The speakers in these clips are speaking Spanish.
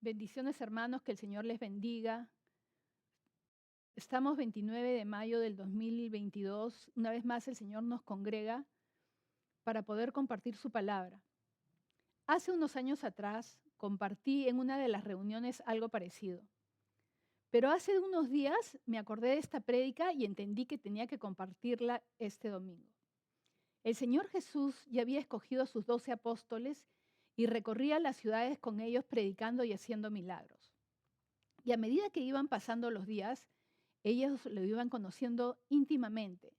Bendiciones, hermanos, que el Señor les bendiga. Estamos 29 de mayo del 2022. Una vez más el Señor nos congrega para poder compartir su palabra. Hace unos años atrás compartí en una de las reuniones algo parecido. Pero hace unos días me acordé de esta prédica y entendí que tenía que compartirla este domingo. El Señor Jesús ya había escogido a sus 12 apóstoles y recorría las ciudades con ellos predicando y haciendo milagros. Y a medida que iban pasando los días, ellos lo iban conociendo íntimamente.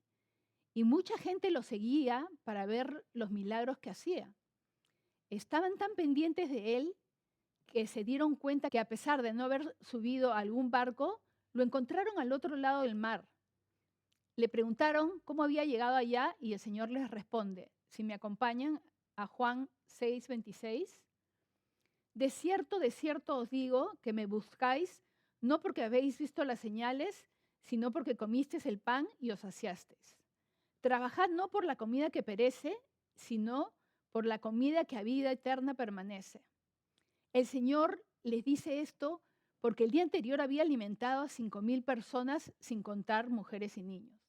Y mucha gente lo seguía para ver los milagros que hacía. Estaban tan pendientes de él que se dieron cuenta que a pesar de no haber subido a algún barco, lo encontraron al otro lado del mar. Le preguntaron cómo había llegado allá y el Señor les responde, si me acompañan a Juan 6:26, de cierto os digo que me buscáis, no porque habéis visto las señales, sino porque comisteis el pan y os saciasteis. Trabajad no por la comida que perece, sino por la comida que a vida eterna permanece. El Señor les dice esto porque el día anterior había alimentado a 5,000 personas, sin contar mujeres y niños.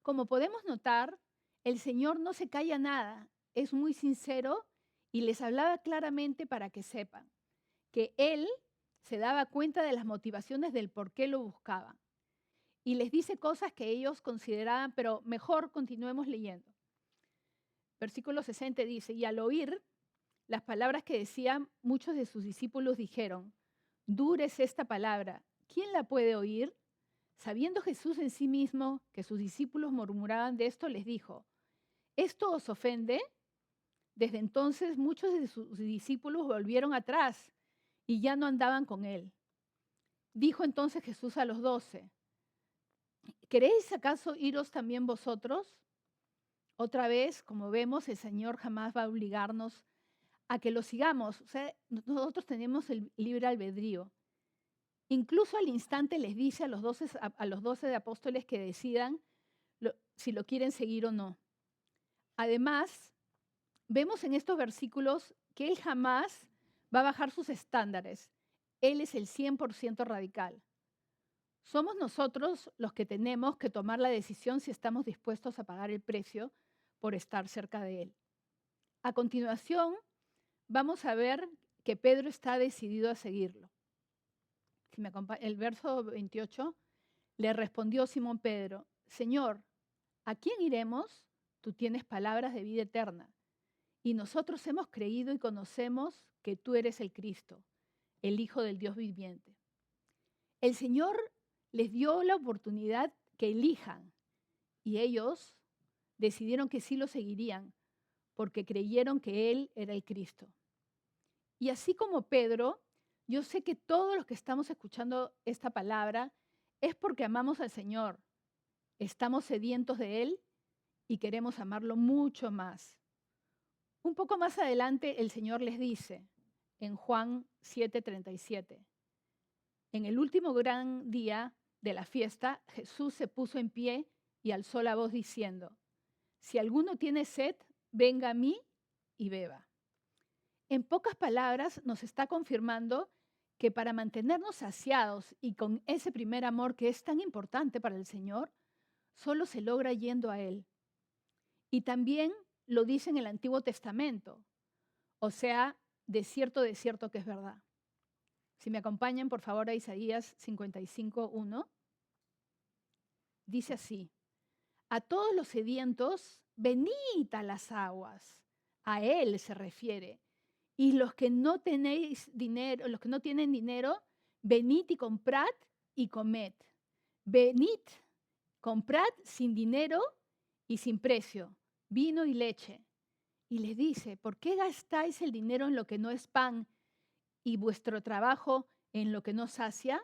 Como podemos notar, el Señor no se calla nada, es muy sincero y les hablaba claramente para que sepan que Él se daba cuenta de las motivaciones del por qué lo buscaban. Y les dice cosas que ellos consideraban, pero mejor continuemos leyendo. Versículo 60 dice, y al oír las palabras que decían, muchos de sus discípulos dijeron, dura es esta palabra, ¿quién la puede oír? Sabiendo Jesús en sí mismo que sus discípulos murmuraban de esto, les dijo, ¿esto os ofende? Desde entonces muchos de sus discípulos volvieron atrás y ya no andaban con él. Dijo entonces Jesús a los 12, ¿queréis acaso iros también vosotros? Otra vez, como vemos, el Señor jamás va a obligarnos a que lo sigamos. O sea, nosotros tenemos el libre albedrío. Incluso al instante les dice a los 12 de apóstoles que decidan si lo quieren seguir o no. Además, vemos en estos versículos que Él jamás va a bajar sus estándares. Él es el 100% radical. Somos nosotros los que tenemos que tomar la decisión si estamos dispuestos a pagar el precio por estar cerca de Él. A continuación, vamos a ver que Pedro está decidido a seguirlo. Si me acompaña, el verso 28, le respondió Simón Pedro, Señor, ¿a quién iremos? Tú tienes palabras de vida eterna. Y nosotros hemos creído y conocemos que tú eres el Cristo, el Hijo del Dios viviente. El Señor les dio la oportunidad que elijan y ellos decidieron que sí lo seguirían porque creyeron que Él era el Cristo. Y así como Pedro, yo sé que todos los que estamos escuchando esta palabra es porque amamos al Señor, estamos sedientos de Él y queremos amarlo mucho más. Un poco más adelante el Señor les dice en Juan 7:37, en el último gran día de la fiesta, Jesús se puso en pie y alzó la voz diciendo, si alguno tiene sed, venga a mí y beba. En pocas palabras nos está confirmando que para mantenernos saciados y con ese primer amor que es tan importante para el Señor, solo se logra yendo a Él. Y también lo dice en el Antiguo Testamento, o sea, de cierto que es verdad. Si me acompañan, por favor, a Isaías 55:1, dice así, a todos los sedientos, venid a las aguas, a Él se refiere. Y los que no tenéis dinero, los que no tienen dinero, venid y comprad y comed. Venid, comprad sin dinero y sin precio, vino y leche. Y les dice, ¿por qué gastáis el dinero en lo que no es pan y vuestro trabajo en lo que no sacia?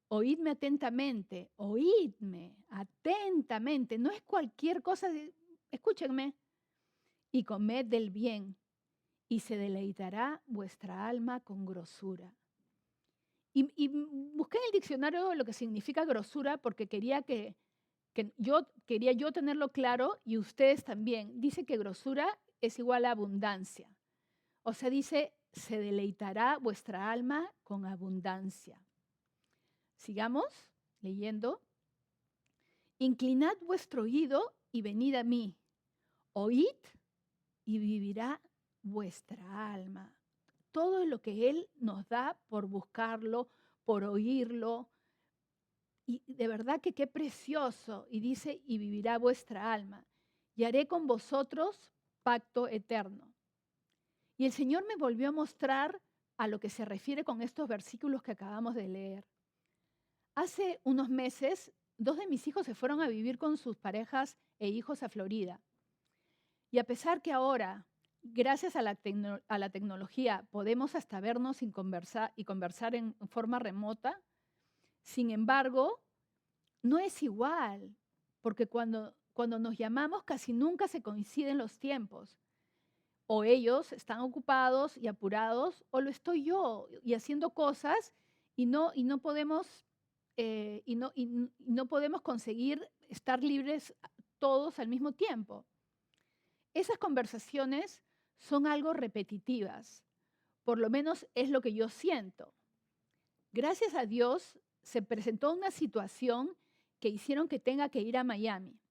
Oídme atentamente, oídme atentamente. No es cualquier cosa, escúchenme. Y comed del bien y se deleitará vuestra alma con grosura. Y busqué en el diccionario lo que significa grosura porque quería yo tenerlo claro y ustedes también. Dice que grosura es igual a abundancia. O sea, dice se deleitará vuestra alma con abundancia. Sigamos leyendo. Inclinad vuestro oído y venid a mí. Oíd y vivirá vuestra alma. Todo lo que Él nos da por buscarlo, por oírlo. Y de verdad que qué precioso. Y dice, y vivirá vuestra alma. Y haré con vosotros pacto eterno. Y el Señor me volvió a mostrar a lo que se refiere con estos versículos que acabamos de leer. Hace unos meses, 2 de mis hijos se fueron a vivir con sus parejas e hijos a Florida. Y a pesar que ahora, gracias a la tecnología, podemos hasta vernos y conversar en forma remota, sin embargo, no es igual, porque cuando nos llamamos casi nunca se coinciden los tiempos. O ellos están ocupados y apurados, o lo estoy yo y haciendo cosas y no podemos conseguir estar libres todos al mismo tiempo. Esas conversaciones son algo repetitivas, por lo menos es lo que yo siento. Gracias a Dios se presentó una situación que hicieron que tenga que ir a Miami.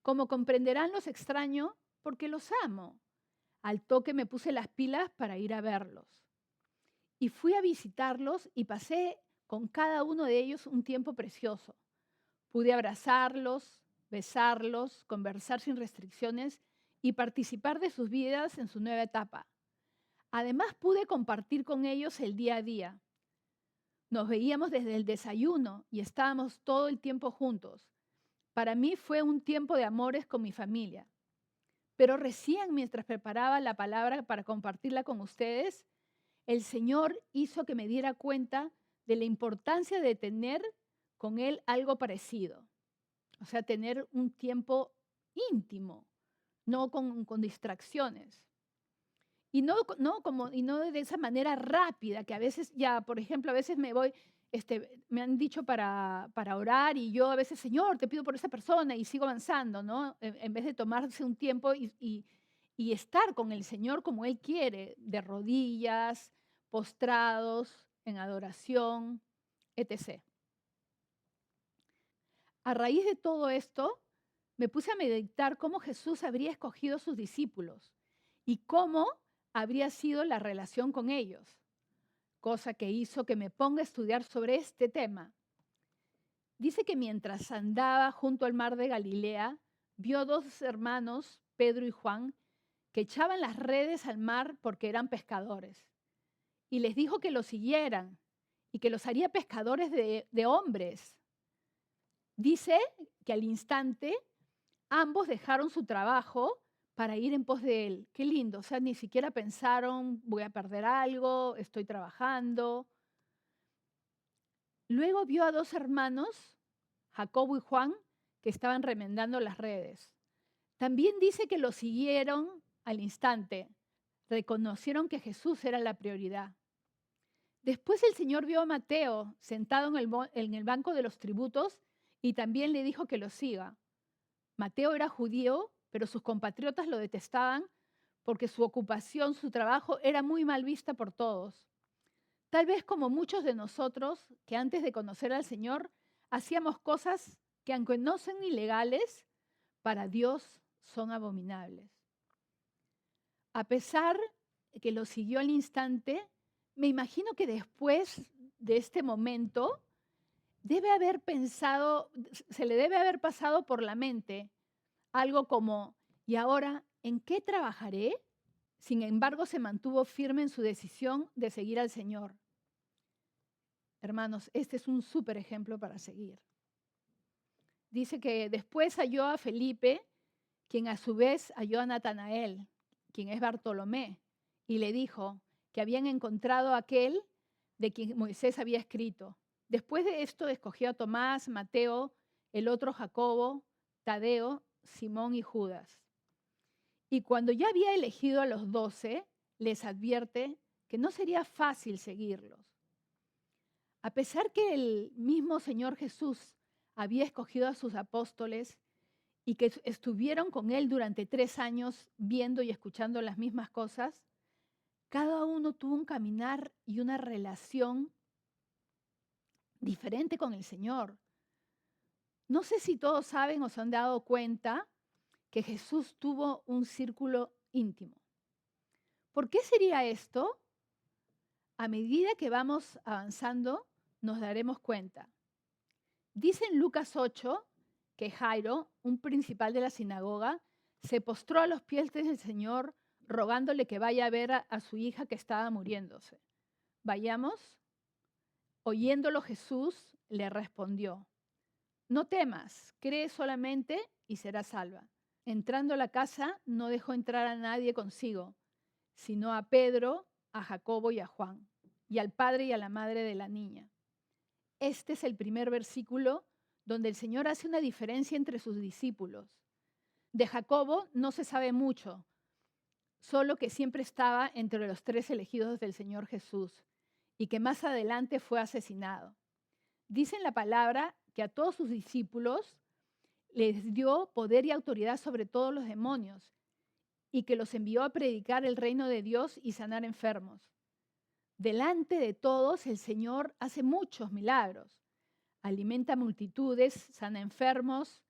Como comprenderán, los extraño porque los amo. Al toque me puse las pilas para ir a verlos. Y fui a visitarlos y pasé con cada uno de ellos un tiempo precioso. Pude abrazarlos, besarlos, conversar sin restricciones y participar de sus vidas en su nueva etapa. Además, pude compartir con ellos el día a día. Nos veíamos desde el desayuno y estábamos todo el tiempo juntos. Para mí fue un tiempo de amores con mi familia. Pero recién mientras preparaba la palabra para compartirla con ustedes, el Señor hizo que me diera cuenta de la importancia de tener con Él algo parecido. O sea, tener un tiempo íntimo, no con distracciones. Y no de esa manera rápida, que a veces ya, por ejemplo, a veces me voy, me han dicho para orar y yo a veces, Señor, te pido por esa persona y sigo avanzando, ¿no? En vez de tomarse un tiempo y estar con el Señor como Él quiere, de rodillas, postrados, en adoración, etc. A raíz de todo esto, me puse a meditar cómo Jesús habría escogido a sus discípulos y cómo habría sido la relación con ellos, cosa que hizo que me ponga a estudiar sobre este tema. Dice que mientras andaba junto al mar de Galilea, vio 2 hermanos, Pedro y Juan, que echaban las redes al mar porque eran pescadores. Y les dijo que los siguieran y que los haría pescadores de hombres. Dice que al instante ambos dejaron su trabajo para ir en pos de él. Qué lindo, o sea, ni siquiera pensaron, voy a perder algo, estoy trabajando. Luego vio a 2 hermanos, Jacobo y Juan, que estaban remendando las redes. También dice que los siguieron al instante, reconocieron que Jesús era la prioridad. Después el Señor vio a Mateo sentado en el banco de los tributos y también le dijo que lo siga. Mateo era judío, pero sus compatriotas lo detestaban porque su ocupación, su trabajo era muy mal vista por todos. Tal vez como muchos de nosotros que antes de conocer al Señor hacíamos cosas que aunque no son ilegales, para Dios son abominables. A pesar de que lo siguió al instante, me imagino que después de este momento se le debe haber pasado por la mente algo como, ¿y ahora en qué trabajaré? Sin embargo, se mantuvo firme en su decisión de seguir al Señor. Hermanos, este es un súper ejemplo para seguir. Dice que después halló a Felipe, quien a su vez halló a Natanael, quien es Bartolomé, y le dijo que habían encontrado a aquel de quien Moisés había escrito. Después de esto escogió a Tomás, Mateo, el otro Jacobo, Tadeo, Simón y Judas. Y cuando ya había elegido a los 12, les advierte que no sería fácil seguirlos. A pesar que el mismo Señor Jesús había escogido a sus apóstoles y que estuvieron con Él durante 3 años viendo y escuchando las mismas cosas, Cada uno tuvo un caminar y una relación diferente con el Señor. No sé si todos saben o se han dado cuenta que Jesús tuvo un círculo íntimo. ¿Por qué sería esto? A medida que vamos avanzando, nos daremos cuenta. Dice en Lucas 8 que Jairo, un principal de la sinagoga, se postró a los pies del Señor rogándole que vaya a ver a su hija que estaba muriéndose. Vayamos. Oyéndolo Jesús le respondió: no temas, cree solamente y serás salva. Entrando a la casa, no dejó entrar a nadie consigo, sino a Pedro, a Jacobo y a Juan, y al padre y a la madre de la niña. Este es el primer versículo donde el Señor hace una diferencia entre sus discípulos. De Jacobo no se sabe mucho, solo que siempre estaba entre los 3 elegidos del Señor Jesús y que más adelante fue asesinado. Dice en la palabra que a todos sus discípulos les dio poder y autoridad sobre todos los demonios y que los envió a predicar el reino de Dios y sanar enfermos. Delante de todos el Señor hace muchos milagros. Alimenta multitudes, sana enfermos,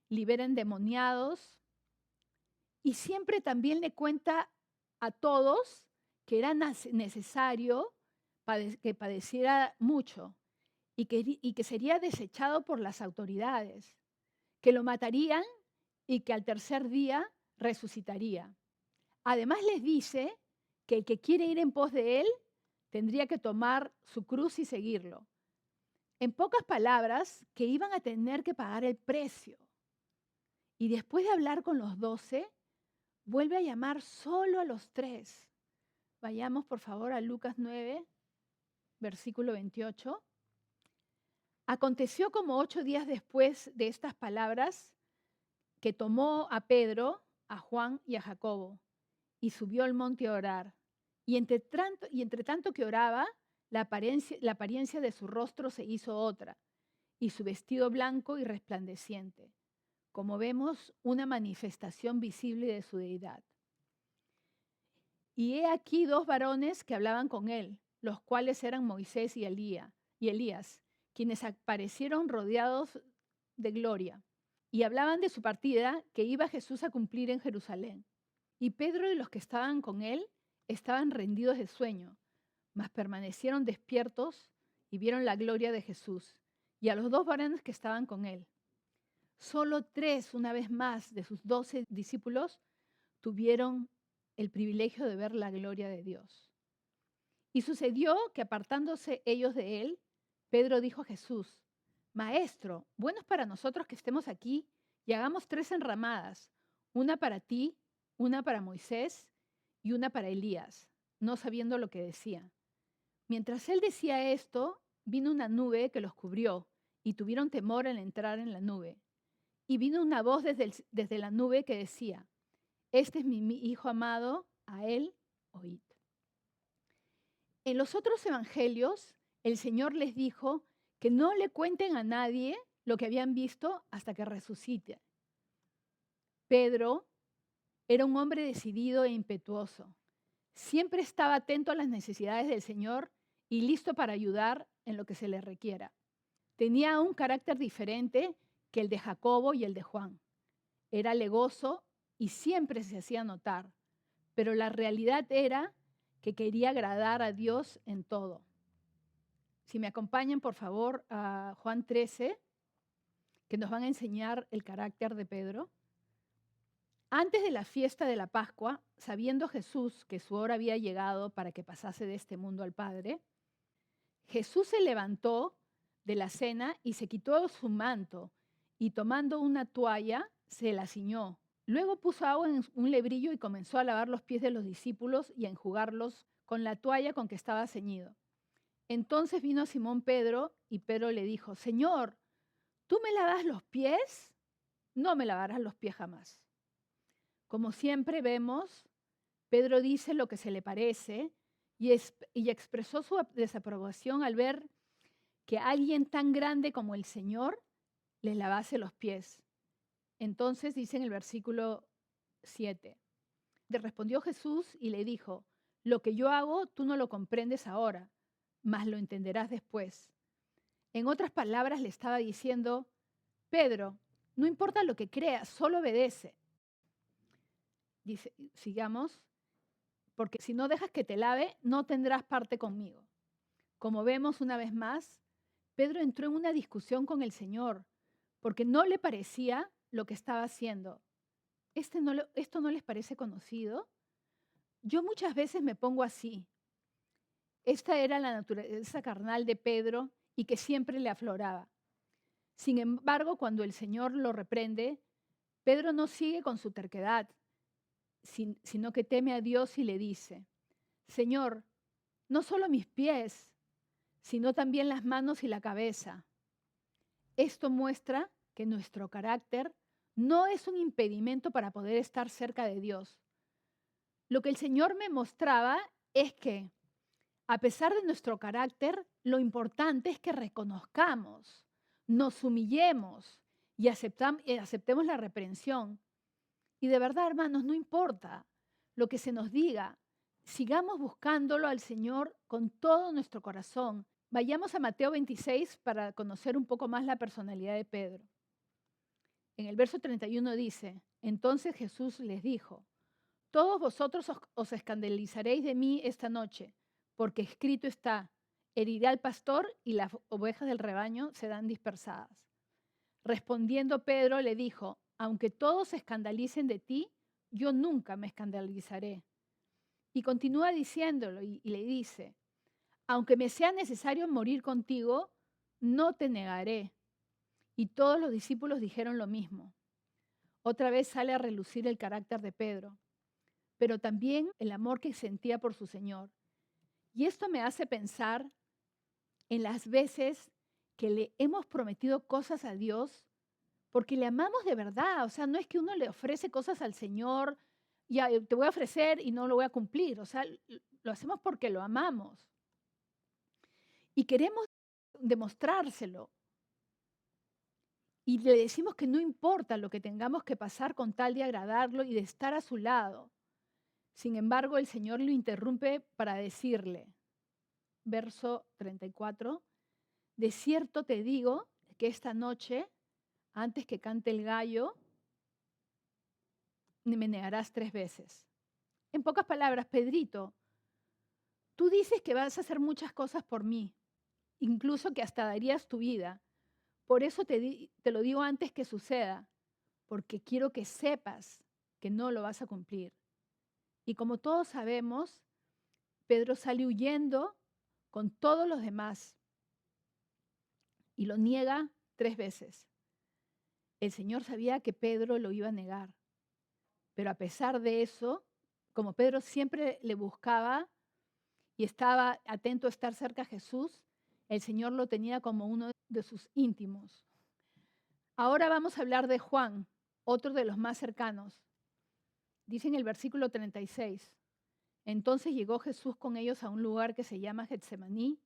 libera endemoniados y siempre también le cuenta a todos que era necesario que padeciera mucho y que sería desechado por las autoridades, que lo matarían y que al tercer día resucitaría. Además les dice que el que quiere ir en pos de él tendría que tomar su cruz y seguirlo. En pocas palabras, que iban a tener que pagar el precio. Y después de hablar con los 12, vuelve a llamar solo a los 3. Vayamos por favor a Lucas 9, versículo 28. Aconteció como 8 días después de estas palabras que tomó a Pedro, a Juan y a Jacobo y subió al monte a orar. Y entre tanto que oraba, la apariencia de su rostro se hizo otra y su vestido blanco y resplandeciente, como vemos una manifestación visible de su deidad. Y he aquí 2 varones que hablaban con él, los cuales eran Moisés y Elías, quienes aparecieron rodeados de gloria. Y hablaban de su partida que iba Jesús a cumplir en Jerusalén. Y Pedro y los que estaban con él estaban rendidos de sueño, mas permanecieron despiertos y vieron la gloria de Jesús y a los 2 varones que estaban con él. Solo 3, una vez más, de sus 12 discípulos tuvieron el privilegio de ver la gloria de Dios. Y sucedió que apartándose ellos de él, Pedro dijo a Jesús: Maestro, bueno es para nosotros que estemos aquí y hagamos 3 enramadas, una para ti, una para Moisés y una para Elías, no sabiendo lo que decía. Mientras él decía esto, vino una nube que los cubrió y tuvieron temor al entrar en la nube. Y vino una voz desde la nube que decía: Este es mi hijo amado, a él oíd. En los otros evangelios, el Señor les dijo que no le cuenten a nadie lo que habían visto hasta que resucite. Pedro era un hombre decidido e impetuoso. Siempre estaba atento a las necesidades del Señor y listo para ayudar en lo que se le requiera. Tenía un carácter diferente que el de Jacobo y el de Juan. Era alegoso y siempre se hacía notar, pero la realidad era que quería agradar a Dios en todo. Si me acompañan, por favor, a Juan 13, que nos van a enseñar el carácter de Pedro. Antes de la fiesta de la Pascua, sabiendo Jesús que su hora había llegado para que pasase de este mundo al Padre, Jesús se levantó de la cena y se quitó su manto y tomando una toalla se la ciñó. Luego puso agua en un lebrillo y comenzó a lavar los pies de los discípulos y a enjugarlos con la toalla con que estaba ceñido. Entonces vino Simón Pedro y Pedro le dijo: Señor, ¿tú me lavas los pies? No me lavarás los pies jamás. Como siempre vemos, Pedro dice lo que se le parece y expresó su desaprobación al ver que alguien tan grande como el Señor les lavase los pies. Entonces dice en el versículo 7, le respondió Jesús y le dijo: Lo que yo hago, tú no lo comprendes ahora, mas lo entenderás después. En otras palabras, le estaba diciendo, Pedro, no importa lo que creas, solo obedece. Dice, sigamos, porque si no dejas que te lave, no tendrás parte conmigo. Como vemos una vez más, Pedro entró en una discusión con el Señor, porque no le parecía lo que estaba haciendo. ¿Esto no les parece conocido? Yo muchas veces me pongo así. Esta era la naturaleza carnal de Pedro y que siempre le afloraba. Sin embargo, cuando el Señor lo reprende, Pedro no sigue con su terquedad, sino que teme a Dios y le dice, Señor, no solo mis pies, sino también las manos y la cabeza. Esto muestra que nuestro carácter no es un impedimento para poder estar cerca de Dios. Lo que el Señor me mostraba es que, a pesar de nuestro carácter, lo importante es que reconozcamos, nos humillemos y aceptemos la reprensión. Y de verdad, hermanos, no importa lo que se nos diga, sigamos buscándolo al Señor con todo nuestro corazón. Vayamos a Mateo 26 para conocer un poco más la personalidad de Pedro. En el verso 31 dice, entonces Jesús les dijo, todos vosotros os escandalizaréis de mí esta noche, porque escrito está, heriré al pastor y las ovejas del rebaño serán dispersadas. Respondiendo Pedro le dijo, aunque todos se escandalicen de ti, yo nunca me escandalizaré. Y continúa diciéndolo y le dice, aunque me sea necesario morir contigo, no te negaré. Y todos los discípulos dijeron lo mismo. Otra vez sale a relucir el carácter de Pedro, pero también el amor que sentía por su Señor. Y esto me hace pensar en las veces que le hemos prometido cosas a Dios porque le amamos de verdad. O sea, no es que uno le ofrece cosas al Señor, ya te voy a ofrecer y no lo voy a cumplir. O sea, lo hacemos porque lo amamos. Y queremos demostrárselo. Y le decimos que no importa lo que tengamos que pasar con tal de agradarlo y de estar a su lado. Sin embargo, el Señor lo interrumpe para decirle, verso 34, de cierto te digo que esta noche, antes que cante el gallo, me negarás 3 veces. En pocas palabras, Pedrito, tú dices que vas a hacer muchas cosas por mí, incluso que hasta darías tu vida. Por eso te lo digo antes que suceda, porque quiero que sepas que no lo vas a cumplir. Y como todos sabemos, Pedro sale huyendo con todos los demás y lo niega 3 veces. El Señor sabía que Pedro lo iba a negar, pero a pesar de eso, como Pedro siempre le buscaba y estaba atento a estar cerca a Jesús, el Señor lo tenía como uno de sus íntimos. Ahora vamos a hablar de Juan, otro de los más cercanos. Dice en el versículo 36, entonces llegó Jesús con ellos a un lugar que se llama Getsemaní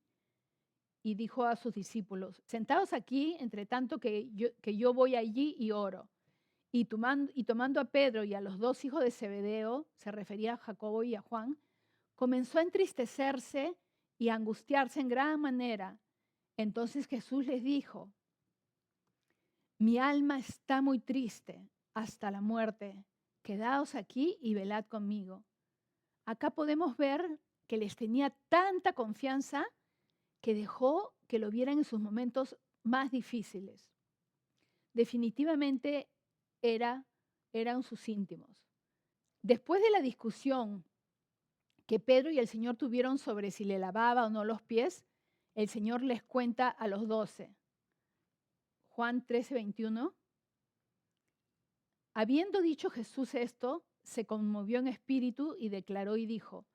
y dijo a sus discípulos, sentaos aquí, entre tanto que yo voy allí y oro. Y tomando a Pedro y a los 2 hijos de Zebedeo, se refería a Jacobo y a Juan, comenzó a entristecerse y a angustiarse en gran manera. Entonces Jesús les dijo, mi alma está muy triste hasta la muerte. Quedaos aquí y velad conmigo. Acá podemos ver que les tenía tanta confianza que dejó que lo vieran en sus momentos más difíciles. Definitivamente eran sus íntimos. Después de la discusión que Pedro y el Señor tuvieron sobre si le lavaba o no los pies, el Señor les cuenta a los 12. Juan 13:21. Habiendo dicho Jesús esto, se conmovió en espíritu y declaró y dijo,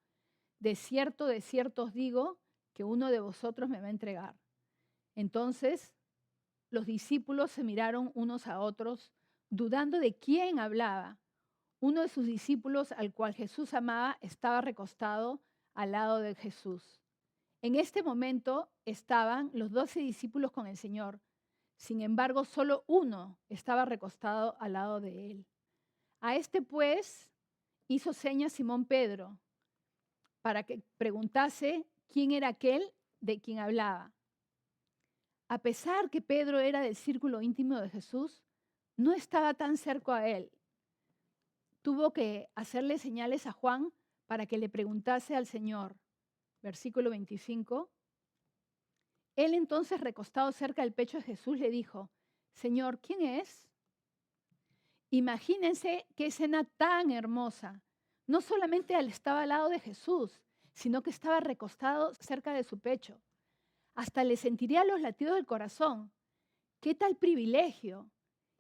de cierto os digo que uno de vosotros me va a entregar. Entonces los discípulos se miraron unos a otros, dudando de quién hablaba. Uno de sus discípulos, al cual Jesús amaba, estaba recostado al lado de Jesús. En este momento estaban los 12 discípulos con el Señor. Sin embargo, solo uno estaba recostado al lado de él. A este, pues, hizo señas Simón Pedro, para que preguntase quién era aquel de quien hablaba. A pesar que Pedro era del círculo íntimo de Jesús, no estaba tan cerca a él. Tuvo que hacerle señales a Juan para que le preguntase al Señor. Versículo 25. Él entonces, recostado cerca del pecho de Jesús, le dijo: Señor, ¿quién es? Imagínense qué escena tan hermosa. No solamente él estaba al lado de Jesús, sino que estaba recostado cerca de su pecho. Hasta le sentiría los latidos del corazón. ¡Qué tal privilegio!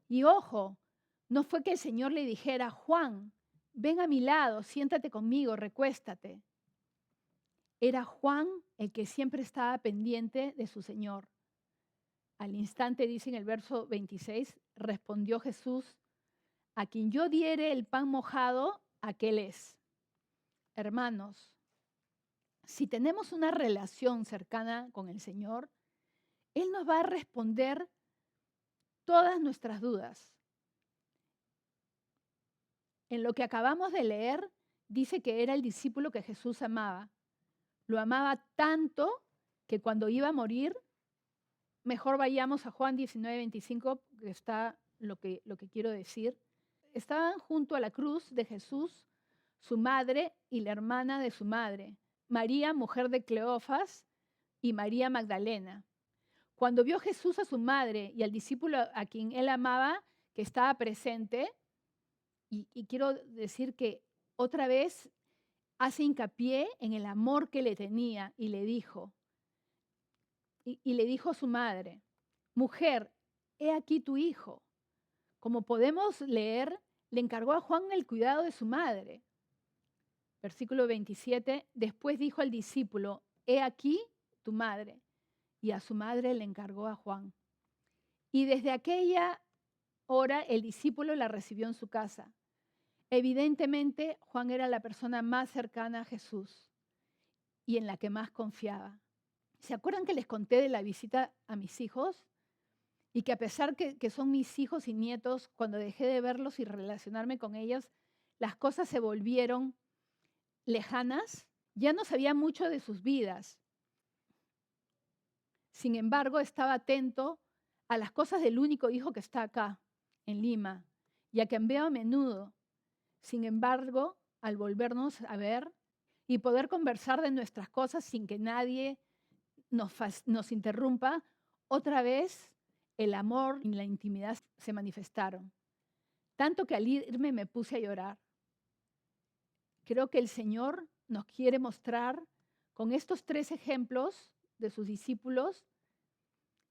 Y ojo, no fue que el Señor le dijera: Juan, ven a mi lado, siéntate conmigo, recuéstate. Era Juan el que siempre estaba pendiente de su Señor. Al instante, dice en el verso 26, respondió Jesús: a quien yo diere el pan mojado, aquel es. Hermanos, si tenemos una relación cercana con el Señor, Él nos va a responder todas nuestras dudas. En lo que acabamos de leer, dice que era el discípulo que Jesús amaba. Lo amaba tanto que cuando iba a morir, mejor vayamos a Juan 19:25, que está lo que quiero decir. Estaban junto a la cruz de Jesús, su madre y la hermana de su madre, María, mujer de Cleofas, y María Magdalena. Cuando vio Jesús a su madre y al discípulo a quien él amaba, que estaba presente, y quiero decir que otra vez hace hincapié en el amor que le tenía y le dijo a su madre: mujer, he aquí tu hijo. Como podemos leer, le encargó a Juan el cuidado de su madre. Versículo 27, después dijo al discípulo: he aquí tu madre. Y a su madre le encargó a Juan. Y desde aquella hora el discípulo la recibió en su casa. Evidentemente, Juan era la persona más cercana a Jesús y en la que más confiaba. ¿Se acuerdan que les conté de la visita a mis hijos? Y que a pesar que son mis hijos y nietos, cuando dejé de verlos y relacionarme con ellos, las cosas se volvieron lejanas. Ya no sabía mucho de sus vidas. Sin embargo, estaba atento a las cosas del único hijo que está acá, en Lima, y a quien veo a menudo. Sin embargo, al volvernos a ver y poder conversar de nuestras cosas sin que nadie nos interrumpa, otra vez el amor y la intimidad se manifestaron. Tanto que al irme me puse a llorar. Creo que el Señor nos quiere mostrar con estos 3 ejemplos de sus discípulos,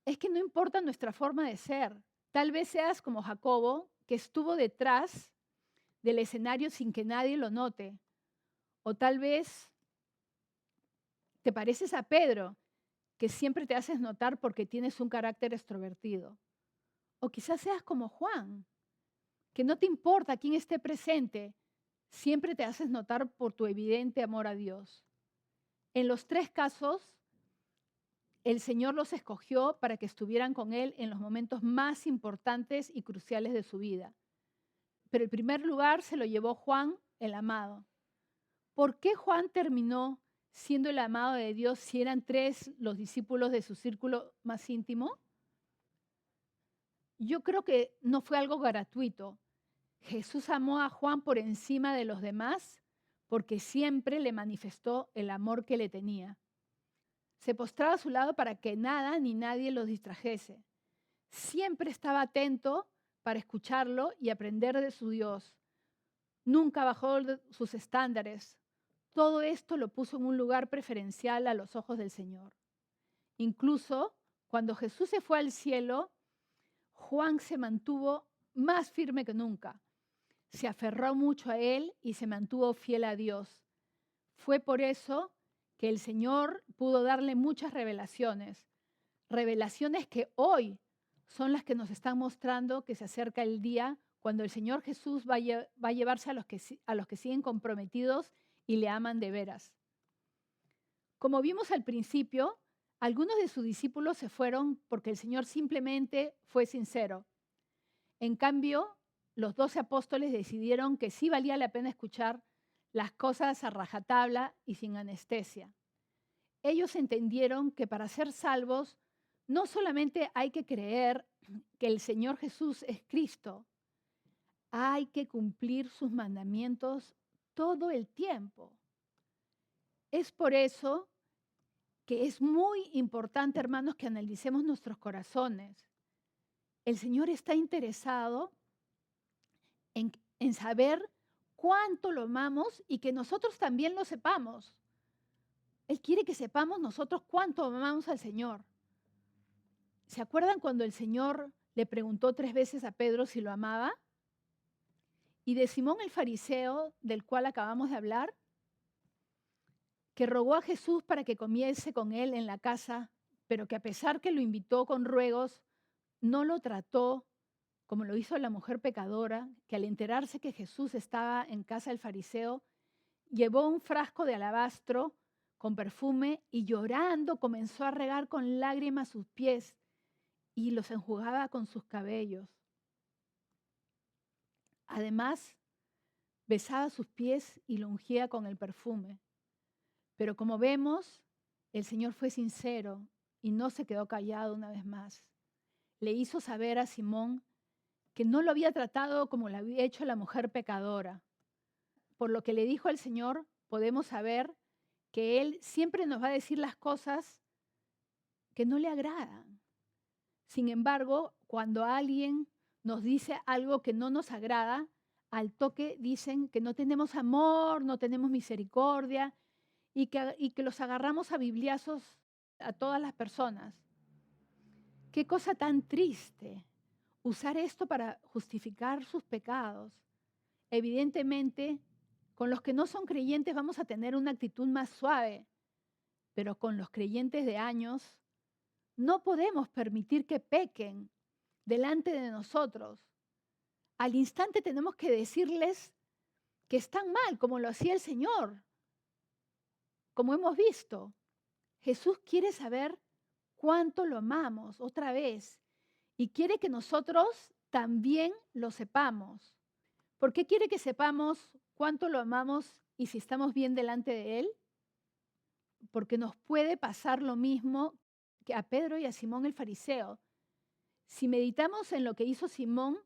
es que no importa nuestra forma de ser. Tal vez seas como Jacobo, que estuvo detrás del escenario sin que nadie lo note. O tal vez te pareces a Pedro, que siempre te haces notar porque tienes un carácter extrovertido. O quizás seas como Juan, que no te importa quién esté presente, siempre te haces notar por tu evidente amor a Dios. En los 3 casos, el Señor los escogió para que estuvieran con Él en los momentos más importantes y cruciales de su vida. Pero el primer lugar se lo llevó Juan, el amado. ¿Por qué Juan terminó siendo el amado de Dios si eran 3 los discípulos de su círculo más íntimo? Yo creo que no fue algo gratuito. Jesús amó a Juan por encima de los demás porque siempre le manifestó el amor que le tenía. Se postraba a su lado para que nada ni nadie los distrajese. Siempre estaba atento para escucharlo y aprender de su Dios. Nunca bajó sus estándares. Todo esto lo puso en un lugar preferencial a los ojos del Señor. Incluso cuando Jesús se fue al cielo, Juan se mantuvo más firme que nunca. Se aferró mucho a Él y se mantuvo fiel a Dios. Fue por eso que el Señor pudo darle muchas revelaciones. Revelaciones que hoy son las que nos están mostrando que se acerca el día cuando el Señor Jesús va a llevarse a los que siguen comprometidos y le aman de veras. Como vimos al principio, algunos de sus discípulos se fueron porque el Señor simplemente fue sincero. En cambio, los 12 apóstoles decidieron que sí valía la pena escuchar las cosas a rajatabla y sin anestesia. Ellos entendieron que para ser salvos no solamente hay que creer que el Señor Jesús es Cristo, hay que cumplir sus mandamientos todo el tiempo. Es por eso que es muy importante, hermanos, que analicemos nuestros corazones. El Señor está interesado en saber cuánto lo amamos y que nosotros también lo sepamos. Él quiere que sepamos nosotros cuánto amamos al Señor. ¿Se acuerdan cuando el Señor le preguntó 3 veces a Pedro si lo amaba? Y de Simón el fariseo, del cual acabamos de hablar, que rogó a Jesús para que comiese con él en la casa, pero que a pesar que lo invitó con ruegos, no lo trató como lo hizo la mujer pecadora, que al enterarse que Jesús estaba en casa del fariseo, llevó un frasco de alabastro con perfume y llorando comenzó a regar con lágrimas sus pies y los enjugaba con sus cabellos. Además, besaba sus pies y lo ungía con el perfume. Pero como vemos, el Señor fue sincero y no se quedó callado una vez más. Le hizo saber a Simón que no lo había tratado como lo había hecho la mujer pecadora. Por lo que le dijo al Señor, podemos saber que Él siempre nos va a decir las cosas que no le agradan. Sin embargo, cuando alguien nos dice algo que no nos agrada, al toque dicen que no tenemos amor, no tenemos misericordia y que los agarramos a bibliazos a todas las personas. Qué cosa tan triste usar esto para justificar sus pecados. Evidentemente, con los que no son creyentes vamos a tener una actitud más suave, pero con los creyentes de años no podemos permitir que pequen delante de nosotros. Al instante tenemos que decirles que están mal, como lo hacía el Señor. Como hemos visto, Jesús quiere saber cuánto lo amamos otra vez y quiere que nosotros también lo sepamos. ¿Por qué quiere que sepamos cuánto lo amamos y si estamos bien delante de Él? Porque nos puede pasar lo mismo que a Pedro y a Simón el fariseo. Si meditamos en lo que hizo Simón,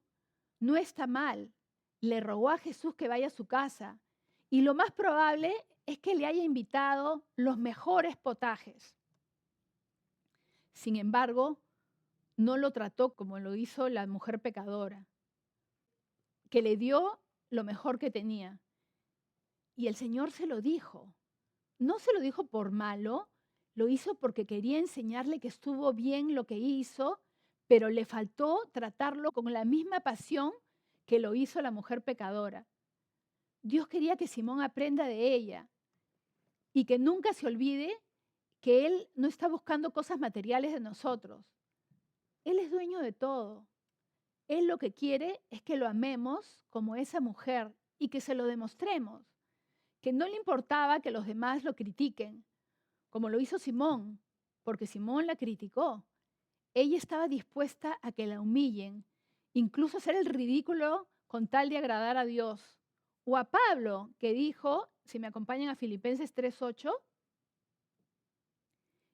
no está mal. Le rogó a Jesús que vaya a su casa y lo más probable es que le haya invitado los mejores potajes. Sin embargo, no lo trató como lo hizo la mujer pecadora, que le dio lo mejor que tenía. Y el Señor se lo dijo. No se lo dijo por malo, lo hizo porque quería enseñarle que estuvo bien lo que hizo, pero le faltó tratarlo con la misma pasión que lo hizo la mujer pecadora. Dios quería que Simón aprenda de ella y que nunca se olvide que Él no está buscando cosas materiales de nosotros. Él es dueño de todo. Él lo que quiere es que lo amemos como esa mujer y que se lo demostremos, que no le importaba que los demás lo critiquen, como lo hizo Simón, porque Simón la criticó. Ella estaba dispuesta a que la humillen, incluso hacer el ridículo con tal de agradar a Dios. O a Pablo, que dijo, si me acompañan a Filipenses 3:8,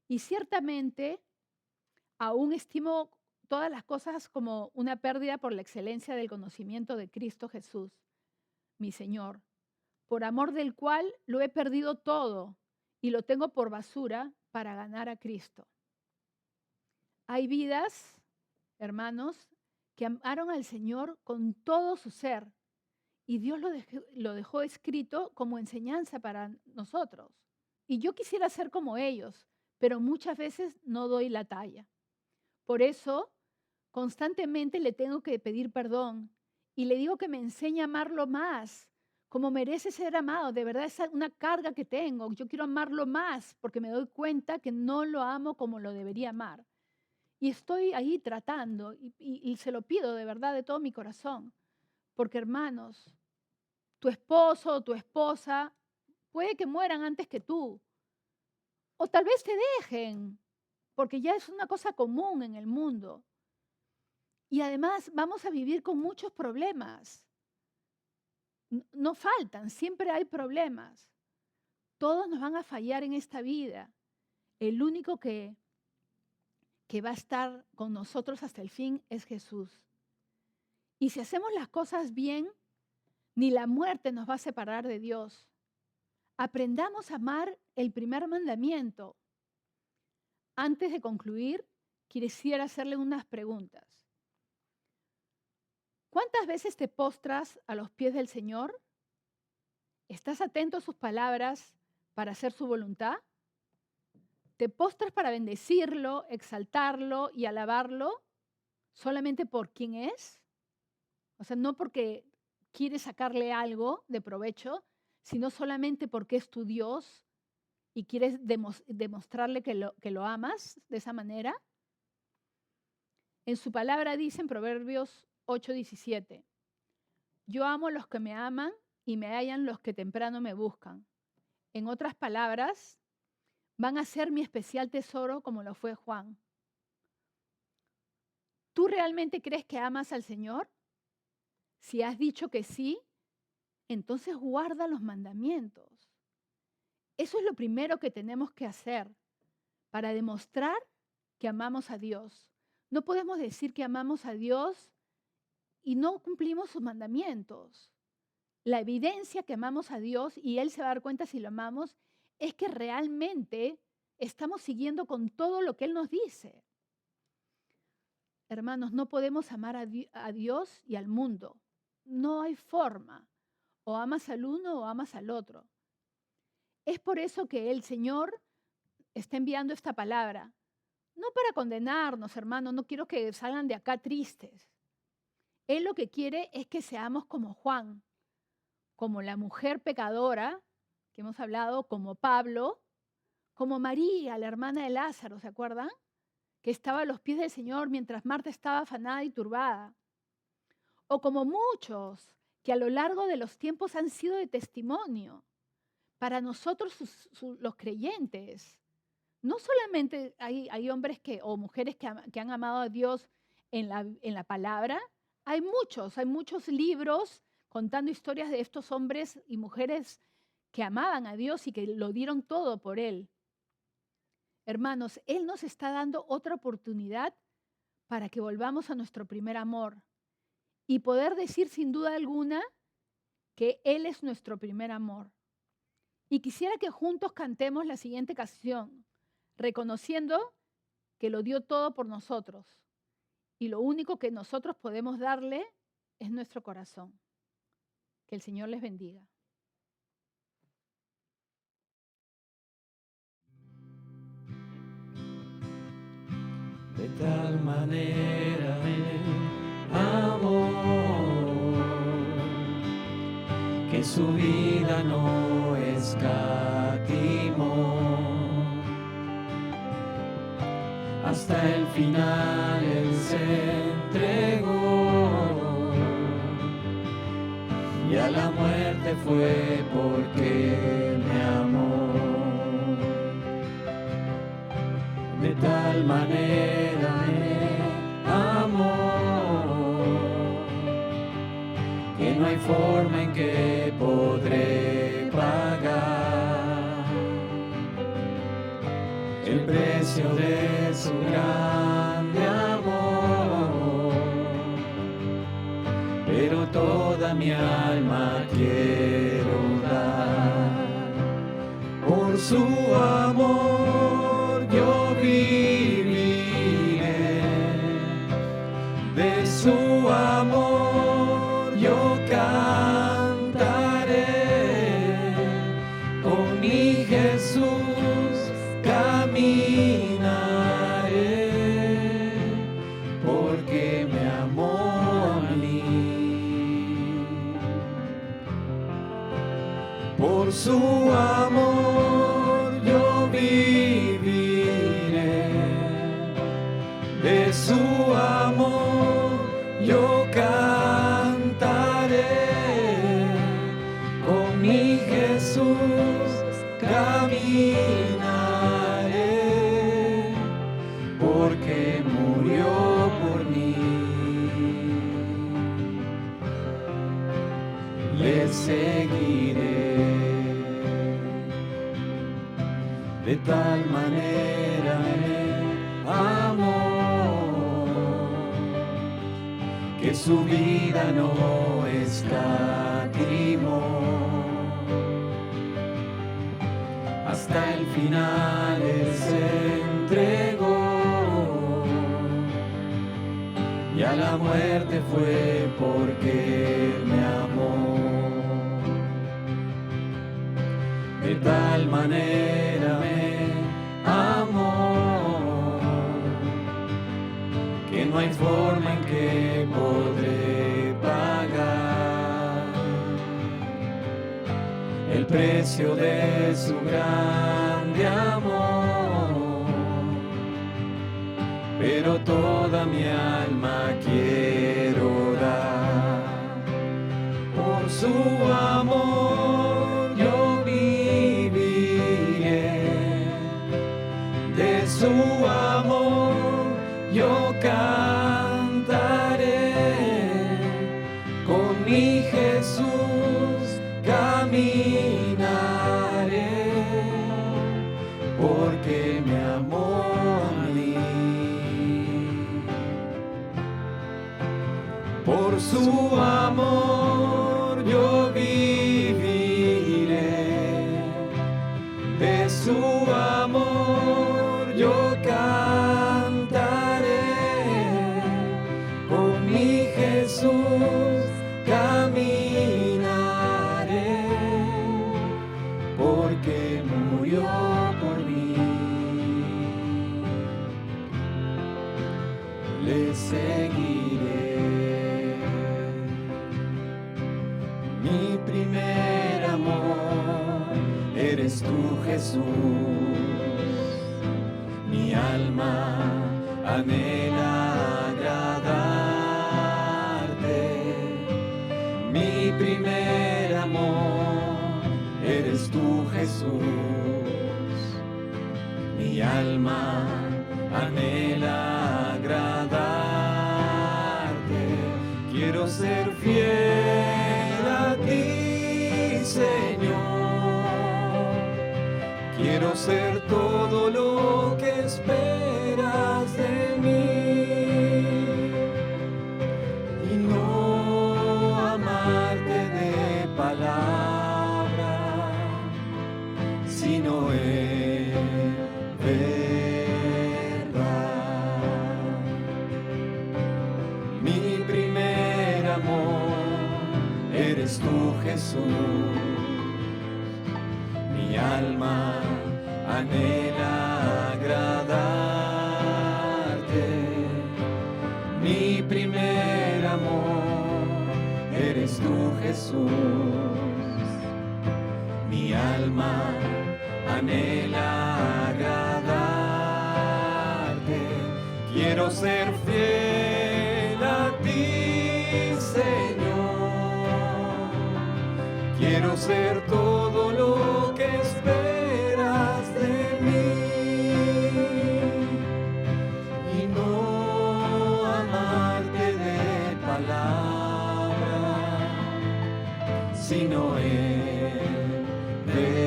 y ciertamente aún estimo todas las cosas como una pérdida por la excelencia del conocimiento de Cristo Jesús, mi Señor, por amor del cual lo he perdido todo y lo tengo por basura para ganar a Cristo. Hay vidas, hermanos, que amaron al Señor con todo su ser y Dios lo dejó escrito como enseñanza para nosotros. Y yo quisiera ser como ellos, pero muchas veces no doy la talla. Por eso, constantemente le tengo que pedir perdón y le digo que me enseñe a amarlo más, como merece ser amado. De verdad es una carga que tengo. Yo quiero amarlo más porque me doy cuenta que no lo amo como lo debería amar. Y estoy ahí tratando y se lo pido de verdad de todo mi corazón. Porque hermanos, tu esposo o tu esposa puede que mueran antes que tú. O tal vez te dejen, porque ya es una cosa común en el mundo. Y además vamos a vivir con muchos problemas. No faltan, siempre hay problemas. Todos nos van a fallar en esta vida. El único que va a estar con nosotros hasta el fin es Jesús. Y si hacemos las cosas bien, ni la muerte nos va a separar de Dios. Aprendamos a amar el primer mandamiento. Antes de concluir, quisiera hacerle unas preguntas. ¿Cuántas veces te postras a los pies del Señor? ¿Estás atento a sus palabras para hacer su voluntad? ¿Te postras para bendecirlo, exaltarlo y alabarlo solamente por quien es? O sea, no porque quieres sacarle algo de provecho, sino solamente porque es tu Dios y quieres demostrarle que lo amas de esa manera. En su palabra dice en Proverbios 8:17, yo amo a los que me aman y me hallan los que temprano me buscan. En otras palabras, van a ser mi especial tesoro como lo fue Juan. ¿Tú realmente crees que amas al Señor? Si has dicho que sí, entonces guarda los mandamientos. Eso es lo primero que tenemos que hacer para demostrar que amamos a Dios. No podemos decir que amamos a Dios y no cumplimos sus mandamientos. La evidencia que amamos a Dios, y Él se va a dar cuenta si lo amamos, es que realmente estamos siguiendo con todo lo que Él nos dice. Hermanos, no podemos amar a Dios y al mundo. No hay forma. O amas al uno o amas al otro. Es por eso que el Señor está enviando esta palabra. No para condenarnos, hermanos, no quiero que salgan de acá tristes. Él lo que quiere es que seamos como Juan, como la mujer pecadora que hemos hablado, como Pablo, como María, la hermana de Lázaro, ¿se acuerdan? Que estaba a los pies del Señor mientras Marta estaba afanada y turbada. O como muchos que a lo largo de los tiempos han sido de testimonio para nosotros los creyentes. No solamente hay hombres o mujeres que han amado a Dios en la palabra, hay muchos libros contando historias de estos hombres y mujeres que amaban a Dios y que lo dieron todo por Él. Hermanos, Él nos está dando otra oportunidad para que volvamos a nuestro primer amor y poder decir sin duda alguna que Él es nuestro primer amor. Y quisiera que juntos cantemos la siguiente canción, reconociendo que lo dio todo por nosotros. Y lo único que nosotros podemos darle es nuestro corazón. Que el Señor les bendiga. De tal manera me amó que su vida no escatimó. Hasta el final Él se entregó y a la muerte fue porque me amó. De tal manera me amó que no hay forma en que podré pagar el precio de su grande amor, pero toda mi alma quiero dar por su amor. Yo viviré de su amor, yo cantaré, con mi Jesús caminaré, porque me amó a mí. Por su amor yo viviré, de su amor yo cantaré, con mi Jesús caminaré, porque murió por mí. Les de tal manera me amó, que su vida no escatimó. Hasta el final Él se entregó, y a la muerte fue porque me amó. De tal manera me amó, que no hay forma en que podré pagar el precio de su grande amor. Pero toda mi alma quiero dar por su amor. Yo viviré de su amor, yo cantaré, con mi Jesús caminaré, porque me amó a mí. Por su amor yo viviré, de su amor yo cantaré, con mi Jesús caminaré, porque murió por mí. Le seguiré. Mi primer amor eres tú, Jesús. Mi alma anhela agradarte. Mi primer amor eres tú, Jesús. Mi alma anhela agradarte. Quiero ser fiel a ti, Señor. Quiero ser todo lo que esperas de mí, y no amarte de palabra, sino en verdad. Mi primer amor eres tú, Jesús. Mi alma anhela agradarte. Mi primer amor eres tú, Jesús. Mi alma anhela agradarte. Quiero ser fiel a ti, Señor. Quiero ser todo lo que esperas de mí, y no amarte de palabra, sino en verdad.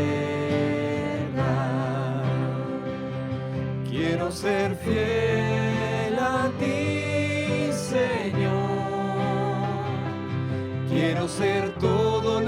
Quiero ser fiel a ti, Señor. Quiero ser todo